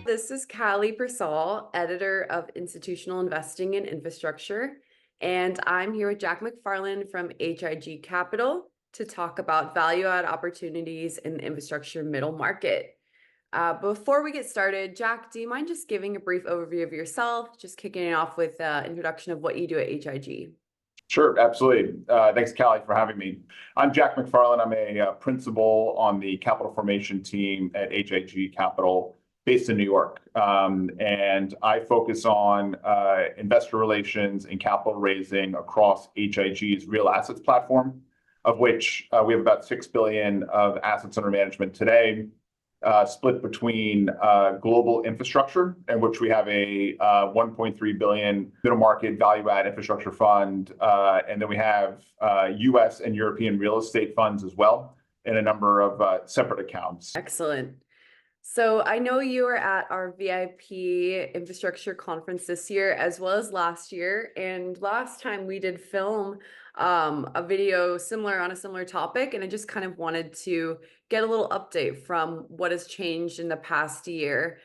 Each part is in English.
this is Kali Persall, editor of Institutional Investing in Infrastructure, and I'm here with Jack Macfarlane from H.I.G Capital to talk about value-add opportunities in the infrastructure middle market. Before we get started, Jack, do you mind just giving a brief overview of yourself, just kicking it off with an introduction of what you do at H.I.G? Sure, absolutely. Thanks, Callie, for having me. I'm Jack Macfarlane. I'm a principal on the capital formation team at H.I.G Capital, based in New York. And I focus on investor relations and capital raising across H.I.G's real assets platform, of which we have about $6 billion of assets under management today, split between global infrastructure, in which we have a $1.3 billion middle market value add infrastructure fund. And then we have US and European real estate funds as well, and a number of separate accounts. Excellent. So I know you were at our VIP infrastructure conference this year as well as last year. And last time we did film a video similar on a similar topic. And I just kind of wanted to get a little update from what has changed in the past year.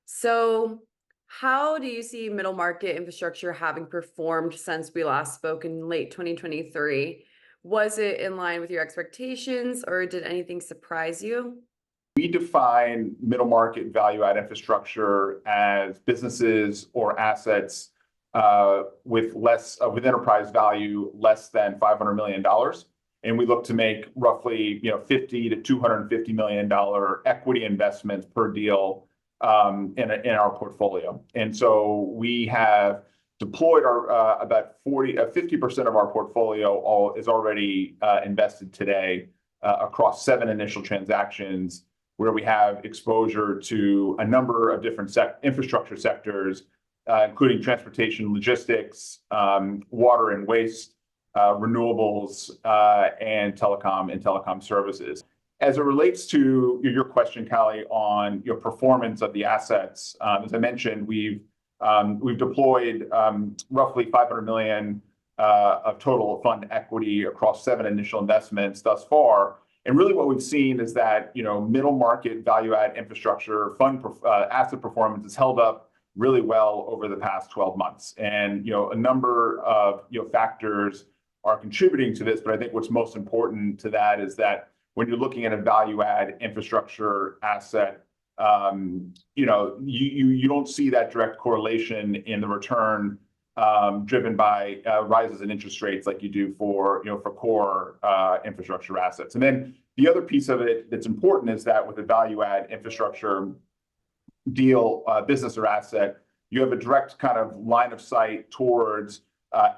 So how do you see middle market infrastructure having performed since we last spoke in late 2023? Was it in line with your expectations, or did anything surprise you? We define middle market value add infrastructure as businesses or assets with enterprise value less than $500 million. And we look to make roughly $50 to $250 million equity investments per deal in our portfolio. And so we have deployed about 50% of our portfolio is already invested today across 7 initial transactions, where we have exposure to a number of different infrastructure sectors, including transportation, logistics, water and waste, renewables, and telecom services. As it relates to your question, Callie, on your performance of the assets, as I mentioned, we've deployed roughly $500 million of total fund equity across 7 initial investments thus far. And really what we've seen is that, middle market value add infrastructure fund asset performance has held up really well over the past 12 months. And, a number of factors are contributing to this. But I think what's most important to that is that when you're looking at a value add infrastructure asset, you don't see that direct correlation in the return driven by rises in interest rates like you do for core infrastructure assets. And then the other piece of it that's important is that with a value add infrastructure deal, business or asset, you have a direct kind of line of sight towards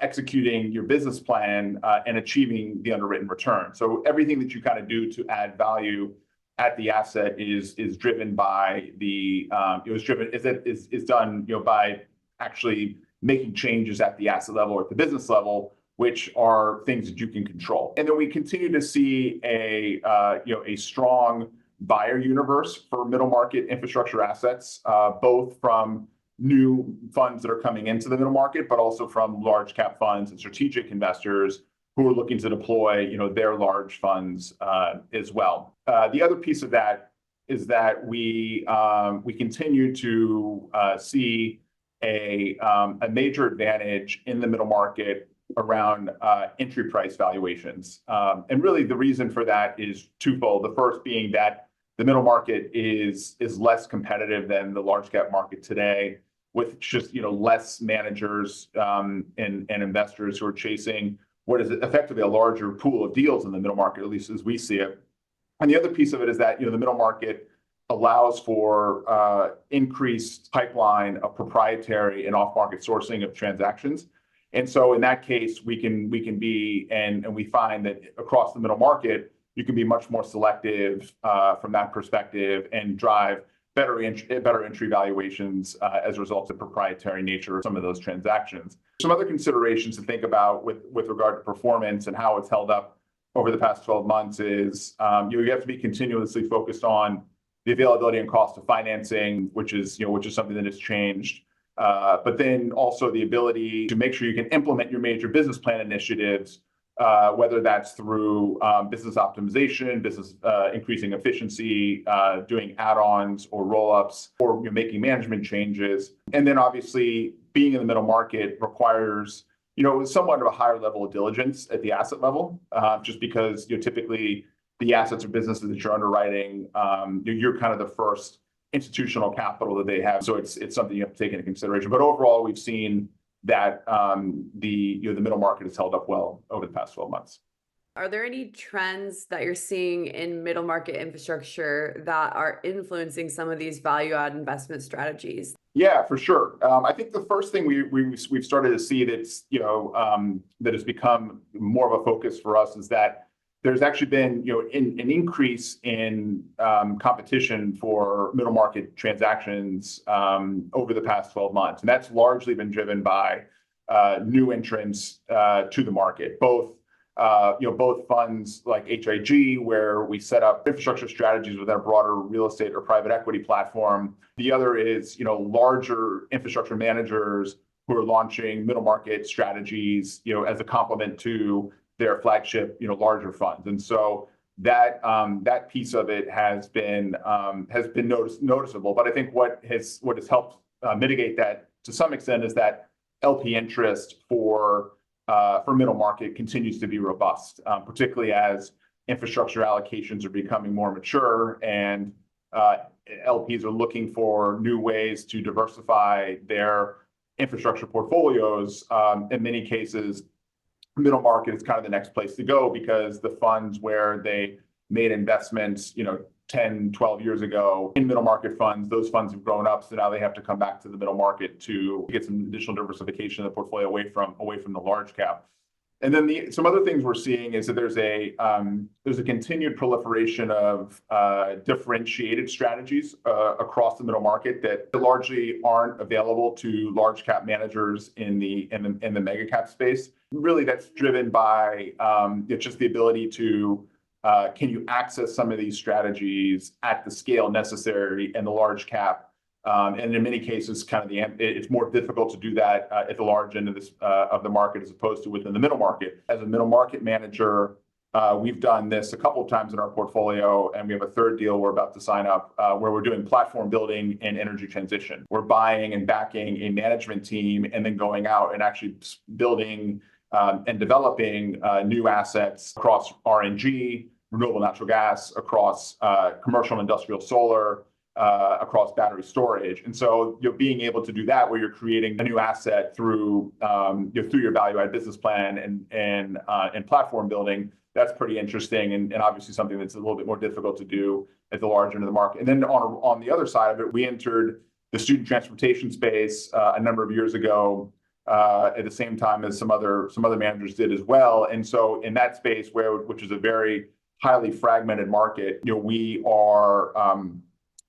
executing your business plan and achieving the underwritten return. So everything that you kind of do to add value at the asset is driven by is done by actually making changes at the asset level or at the business level, which are things that you can control. And then we continue to see a strong buyer universe for middle market infrastructure assets, both from new funds that are coming into the middle market, but also from large cap funds and strategic investors who are looking to deploy their large funds as well. The other piece of that is that we continue to see a major advantage in the middle market around entry price valuations. And really the reason for that is twofold. The first being that the middle market is less competitive than the large cap market today, with just less managers and investors who are chasing what is effectively a larger pool of deals in the middle market, at least as we see it. And the other piece of it is that the middle market allows for increased pipeline of proprietary and off-market sourcing of transactions. And so in that case, we can be, and we find that across the middle market, you can be much more selective from that perspective and drive better entry valuations as a result of the proprietary nature of some of those transactions. Some other considerations to think about with regard to performance and how it's held up over the past 12 months is you have to be continuously focused on the availability and cost of financing, which is something that has changed. But then also the ability to make sure you can implement your major business plan initiatives whether that's through business optimization, business increasing efficiency, doing add-ons or roll-ups, or making management changes. And then obviously being in the middle market requires somewhat of a higher level of diligence at the asset level, just because typically the assets or businesses that you're underwriting, you're kind of the first institutional capital that they have. So it's something you have to take into consideration. But overall, we've seen that the middle market has held up well over the past 12 months. Are there any trends that you're seeing in middle market infrastructure that are influencing some of these value add investment strategies? Yeah, for sure. I think the first thing we've started to see that's that has become more of a focus for us is that there's actually been an increase in competition for middle market transactions over the past 12 months, and that's largely been driven by new entrants to the market, both funds like H.I.G, where we set up infrastructure strategies with our broader real estate or private equity platform. The other is larger infrastructure managers who are launching middle market strategies as a complement to their flagship larger funds. And so that piece of it has been noticeable. But I think what has helped mitigate that to some extent is that LP interest for middle market continues to be robust, particularly as infrastructure allocations are becoming more mature and LPs are looking for new ways to diversify their infrastructure portfolios. In many cases, middle market is kind of the next place to go because the funds where they made investments 10, 12 years ago in middle market funds, those funds have grown up. So now they have to come back to the middle market to get some additional diversification of the portfolio away from the large cap. And then some other things we're seeing is that there's a continued proliferation of differentiated strategies across the middle market that largely aren't available to large cap managers in the mega cap space. Really, that's driven by just the ability to can you access some of these strategies at the scale necessary in the large cap. And in many cases, it's more difficult to do that at the large end of the market as opposed to within the middle market. As a middle market manager, we've done this a couple of times in our portfolio, and we have a third deal we're about to sign up where we're doing platform building and energy transition. We're buying and backing a management team and then going out and actually building and developing new assets across RNG, renewable natural gas, across commercial and industrial solar, across battery storage. And so being able to do that where you're creating a new asset through your value add business plan and platform building, that's pretty interesting and obviously something that's a little bit more difficult to do at the large end of the market. And then on the other side of it, we entered the student transportation space a number of years ago at the same time as some other managers did as well. And so in that space which is a very highly fragmented market, we are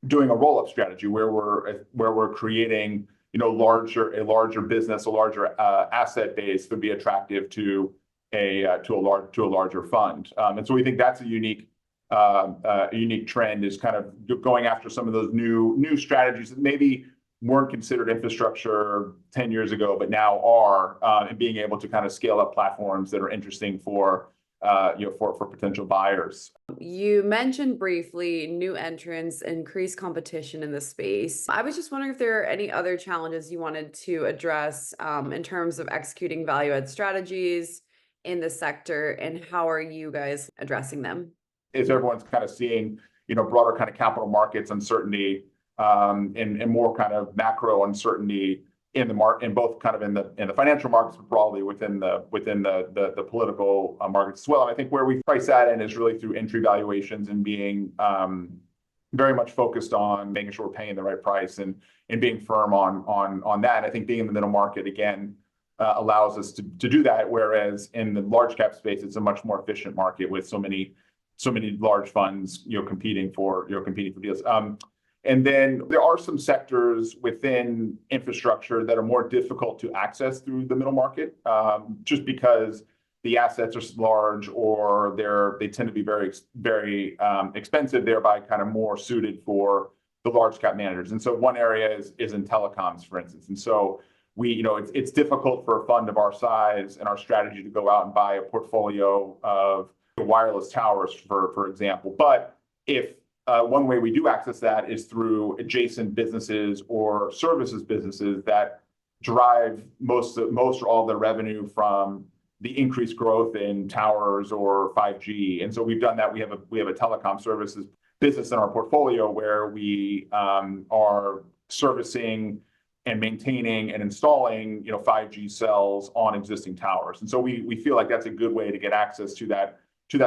doing a roll-up strategy where we're creating a larger business, a larger asset base would be attractive to a larger fund. And so we think that's a unique trend is kind of going after some of those new strategies that maybe weren't considered infrastructure 10 years ago, but now are, and being able to kind of scale up platforms that are interesting for potential buyers. You mentioned briefly new entrants, increased competition in the space. I was just wondering if there are any other challenges you wanted to address in terms of executing value add strategies in the sector, and how are you guys addressing them? As everyone's kind of seeing, broader kind of capital markets uncertainty and more kind of macro uncertainty in the market, in both kind of in the financial markets, but broadly within the political markets as well. And I think where we price that in is really through entry valuations and being very much focused on making sure we're paying the right price and being firm on that. And I think being in the middle market again allows us to do that, whereas in the large cap space, it's a much more efficient market with so many large funds competing for deals. And then there are some sectors within infrastructure that are more difficult to access through the middle market, just because the assets are large or they tend to be very, very expensive, thereby kind of more suited for the large cap managers. And so one area is in telecoms, for instance. And so it's difficult for a fund of our size and our strategy to go out and buy a portfolio of wireless towers, for example. But if one way we do access that is through adjacent businesses or services businesses that drive most or all the revenue from the increased growth in towers or 5G. And so we've done that. We have a telecom services business in our portfolio where we are servicing and maintaining and installing 5G cells on existing towers. And so we feel like that's a good way to get access to that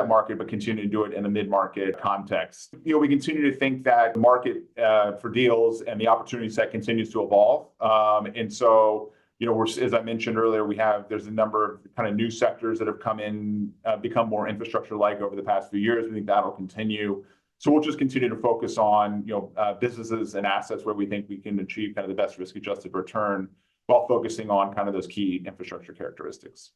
market, but continue to do it in the mid-market context. We continue to think that the market for deals and the opportunity set continues to evolve. And so, as I mentioned earlier, there's a number of kind of new sectors that have come in, become more infrastructure-like over the past few years. We think that'll continue. So we'll just continue to focus on, businesses and assets where we think we can achieve kind of the best risk-adjusted return while focusing on kind of those key infrastructure characteristics.